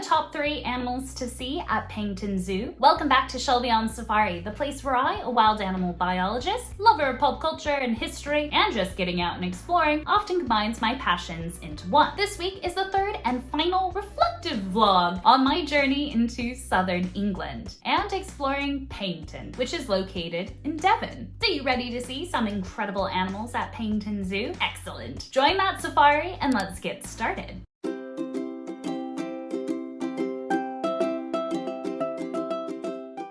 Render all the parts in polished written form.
the top 3 animals to see at Paignton Zoo. Welcome back to Shelby on Safari, the place where I, a wild animal biologist, lover of pop culture and history, and just getting out and exploring, often combines my passions into one. This week is the 3rd and final reflective vlog on my journey into southern England and exploring Paignton, which is located in Devon. So you ready to see some incredible animals at Paignton Zoo? Excellent. Join that safari and let's get started.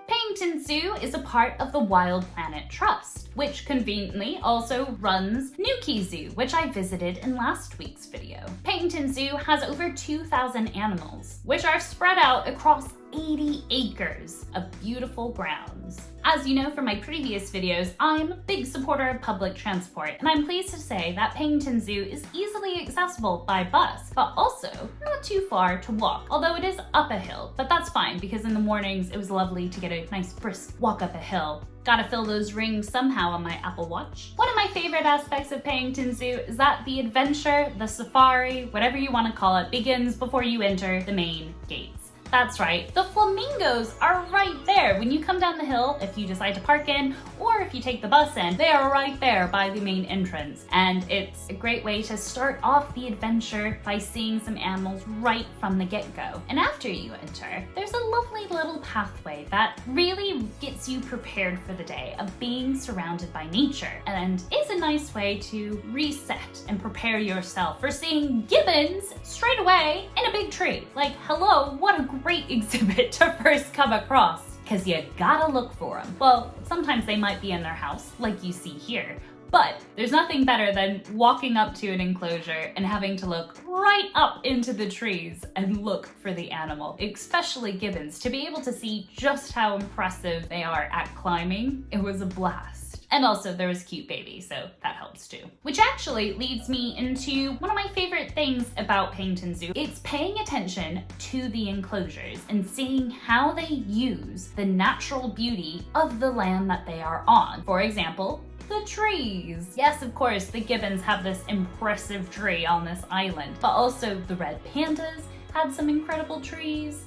Paignton Zoo is a part of the Wild Planet Trust, which conveniently also runs Newquay Zoo, which I visited in last week's video. Paignton Zoo has over 2,000 animals, which are spread out across 80 acres of beautiful grounds. As you know from my previous videos, I'm a big supporter of public transport, and I'm pleased to say that Paignton Zoo is easily accessible by bus, but also not too far to walk, although it is up a hill, but that's fine because in the mornings it was lovely to get a nice brisk walk up a hill. Gotta fill those rings somehow on my Apple Watch. One of my favorite aspects of Paignton Zoo is that the adventure, the safari, whatever you want to call it, begins before you enter the main gates. That's right, the flamingos are right there. When you come down the hill, if you decide to park in, or if you take the bus in, they are right there by the main entrance. And it's a great way to start off the adventure by seeing some animals right from the get-go. And after you enter, there's a lovely little pathway that really gets you prepared for the day of being surrounded by nature, and is a nice way to reset and prepare yourself for seeing gibbons straight away in a big tree. Like, hello, what a great exhibit to first come across, because you gotta look for them. Well, sometimes they might be in their house, like you see here, but there's nothing better than walking up to an enclosure and having to look right up into the trees and look for the animal, especially gibbons. To be able to see just how impressive they are at climbing, it was a blast. And also there was a cute baby, so that helps too. Which actually leads me into one of my favorite things about Paignton Zoo. It's paying attention to the enclosures and seeing how they use the natural beauty of the land that they are on. For example, the trees. Yes, of course, the gibbons have this impressive tree on this island, but also the red pandas had some incredible trees.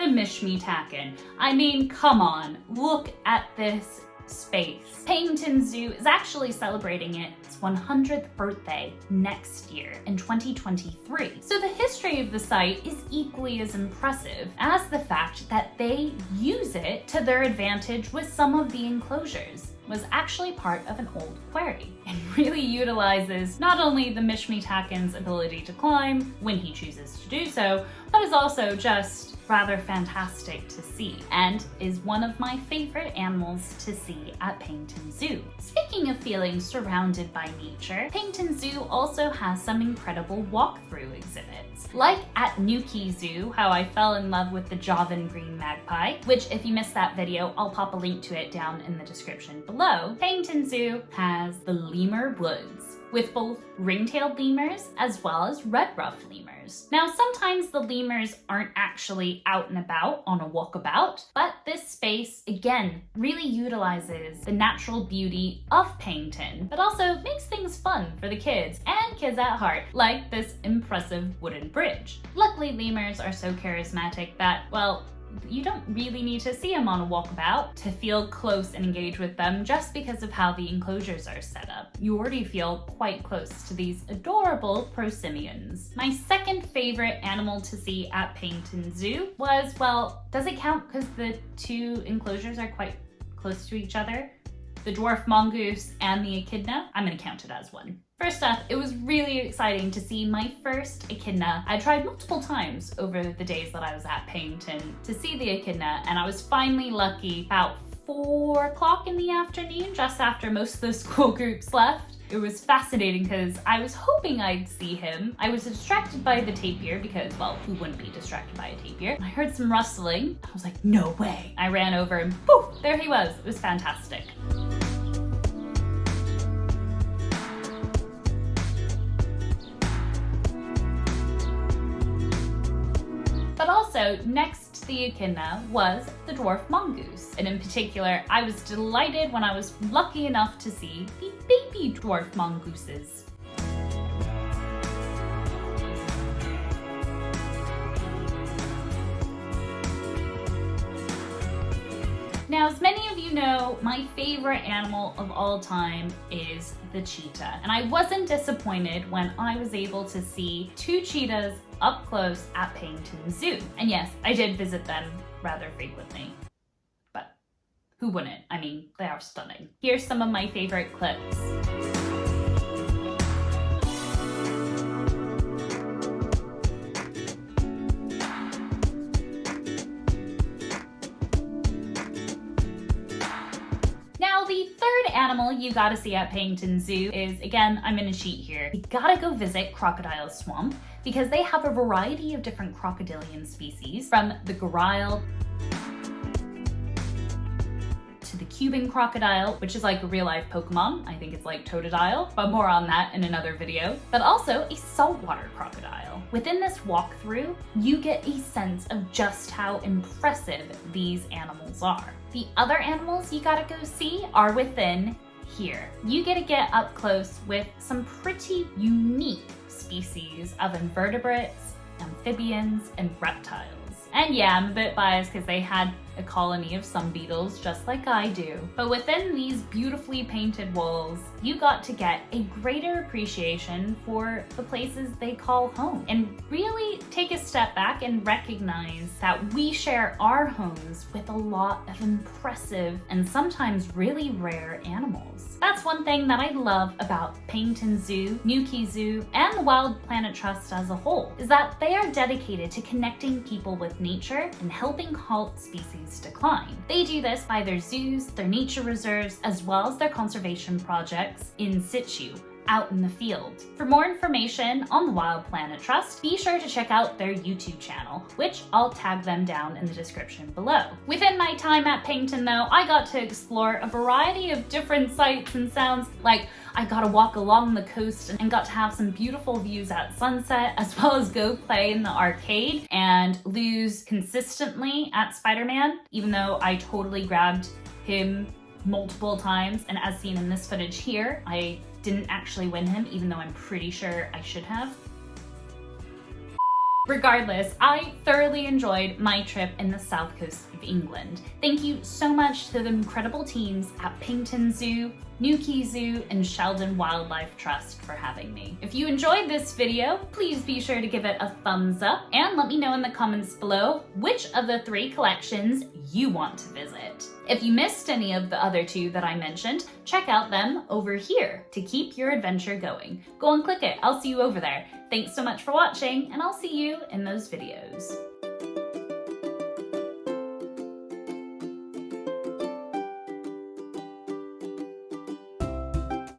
Mishmi Takin. I mean, come on, look at this space. Paignton Zoo is actually celebrating its 100th birthday next year in 2023. So the history of the site is equally as impressive as the fact that they use it to their advantage with some of the enclosures. Was actually part of an old quarry and really utilizes not only the Mishmi Takin's ability to climb when he chooses to do so, but is also just rather fantastic to see and is one of my favorite animals to see at Paignton Zoo. Speaking of feeling surrounded by nature, Paignton Zoo also has some incredible walkthrough exhibits. Like at Newquay Zoo, how I fell in love with the Javan green magpie, which if you missed that video, I'll pop a link to it down in the description below. Paignton Zoo has the lemur woods, with both ring-tailed lemurs as well as red-ruffed lemurs. Now, sometimes the lemurs aren't actually out and about on a walkabout, but this space, again, really utilizes the natural beauty of Paignton, but also makes things fun for the kids and kids at heart, like this impressive wooden bridge. Luckily, lemurs are so charismatic that, well, you don't really need to see them on a walkabout to feel close and engage with them just because of how the enclosures are set up. You already feel quite close to these adorable prosimians. My second favorite animal to see at Paignton Zoo was, well, does it count because the two enclosures are quite close to each other? the dwarf mongoose, and the echidna. I'm gonna count it as one. First up, it was really exciting to see my first echidna. I tried multiple times over the days that I was at Paignton to see the echidna, and I was finally lucky about 4 o'clock in the afternoon, just after most of the school groups left. It was fascinating because I was hoping I'd see him. I was distracted by the tapir because, well, who wouldn't be distracted by a tapir? I heard some rustling. I was like, no way. I ran over and poof, there he was. It was fantastic. But also, next to the echidna was the dwarf mongoose. And in particular, I was delighted when I was lucky enough to see the baby dwarf mongooses. Now, as many of you know, my favorite animal of all time is the cheetah. And I wasn't disappointed when I was able to see 2 cheetahs up close at Paington Zoo. And yes, I did visit them rather frequently. But who wouldn't? I mean, they are stunning. Here's some of my favorite clips. The third animal you gotta see at Paington Zoo is, again, I'm in a sheet here. You gotta go visit Crocodile Swamp because they have a variety of different crocodilian species, from the gorile to the Cuban crocodile, which is like a real-life Pokemon. I think it's like Totodile, but more on that in another video. But also a saltwater crocodile. Within this walkthrough, you get a sense of just how impressive these animals are. The other animals you gotta go see are within here. You get to get up close with some pretty unique species of invertebrates, amphibians, and reptiles. And yeah, I'm a bit biased because they had a colony of some beetles just like I do. But within these beautifully painted walls, you got to get a greater appreciation for the places they call home and really take a step back and recognize that we share our homes with a lot of impressive and sometimes really rare animals. That's one thing that I love about Paignton Zoo, Newquay Zoo, and the Wild Planet Trust as a whole, is that they are dedicated to connecting people with nature and helping halt species decline. They do this by their zoos, their nature reserves, as well as their conservation projects in situ, out in the field. For more information on the Wild Planet Trust, be sure to check out their YouTube channel, which I'll tag them down in the description below. Within my time at Paignton though, I got to explore a variety of different sights and sounds, like I got to walk along the coast and got to have some beautiful views at sunset, as well as go play in the arcade and lose consistently at Spider-Man, even though I totally grabbed him multiple times, and as seen in this footage here, I didn't actually win him, even though I'm pretty sure I should have. Regardless, I thoroughly enjoyed my trip in the south coast of England. Thank you so much to the incredible teams at Paignton Zoo, Newquay Zoo, and Sheldon Wildlife Trust for having me. If you enjoyed this video, please be sure to give it a thumbs up and let me know in the comments below which of the 3 collections you want to visit. If you missed any of the other 2 that I mentioned, check out them over here to keep your adventure going. Go and click it, I'll see you over there. Thanks so much for watching, and I'll see you in those videos.